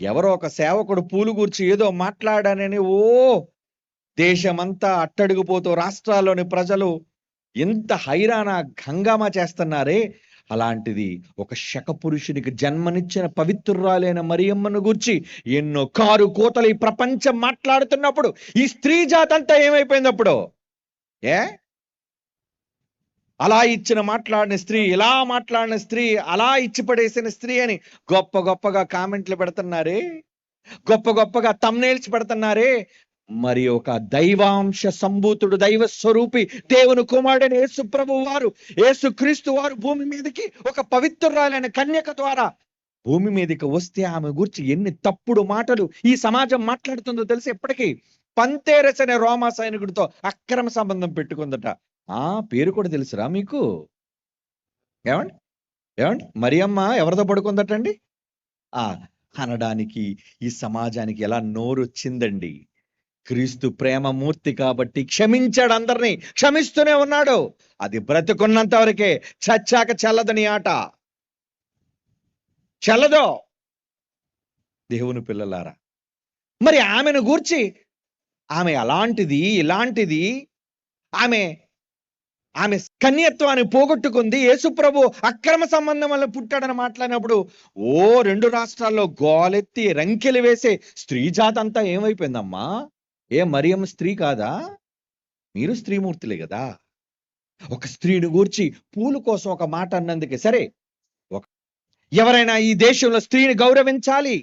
ఎవరో ఒక సేవకుడు పూలు గూర్చి ఏదో మాట్లాడానని దేశమంతా అట్టడుగుపోతూ రాష్ట్రాల్లోని ప్రజలు ఎంత హైరాణ హంగామా చేస్తున్నారే, అలాంటిది ఒక శకపురుషునికి జన్మనిచ్చిన పవిత్రురాలైన మరియమ్మను గూర్చి ఎన్నో కారు కోతలు ఈ ప్రపంచం మాట్లాడుతున్నప్పుడు ఈ స్త్రీ జాతంతా ఏమైపోయింది అప్పుడు? ఏ అలా ఇచ్చిన మాట్లాడిన స్త్రీ, ఇలా మాట్లాడిన స్త్రీ, అలా ఇచ్చి పడేసిన స్త్రీ అని గొప్ప గొప్పగా కామెంట్లు పెడుతున్నారే, గొప్ప గొప్పగా తమ్నేల్స్ పెడుతున్నారే. మరి ఒక దైవాంశ సంభూతుడు, దైవ స్వరూపి, దేవుని కుమారుడైన యేసు ప్రభు వారు, యేసు క్రీస్తు వారు భూమి మీదకి ఒక పవిత్రురాలైన కన్యక ద్వారా భూమి మీదకి వస్తే ఆమె గురించి ఎన్ని తప్పుడు మాటలు ఈ సమాజం మాట్లాడుతుందో తెలిసి ఎప్పటికీ పంతేరస్ అనే రోమా సైనికుడితో అక్రమ సంబంధం పెట్టుకుందట. ఆ పేరు కూడా తెలుసురా మీకు? ఏమండి ఏమండి మరియమ్మ ఎవరితో పడుకుందటండి? ఆ అనడానికి ఈ సమాజానికి ఎలా నోరొచ్చిందండి? క్రీస్తు ప్రేమమూర్తి కాబట్టి క్షమించాడు, అందరినీ క్షమిస్తూనే ఉన్నాడు. అది బ్రతుకున్నంత వరకే, చచ్చాక చెల్లదని ఆట చెల్లదో. దేవుని పిల్లలారా, మరి ఆమెను గూర్చి ఆమె అలాంటిది ఇలాంటిది, ఆమె ఆమె కన్యత్వాన్ని పోగొట్టుకుంది, యేసుప్రభు అక్రమ సంబంధం వల్ల పుట్టాడని మాట్లాడినప్పుడు రెండు రాష్ట్రాల్లో గోలెత్తి రంకెలు వేసే స్త్రీ జాతి అంతా ఏమైపోయిందమ్మా? మరియమ్మ స్త్రీ కాదా? మీరు స్త్రీమూర్తులే కదా. ఒక స్త్రీని గూర్చి పూలు కోసం ఒక మాట అన్నందుకే సరే, ఎవరైనా ఈ దేశంలో స్త్రీని గౌరవించాలి,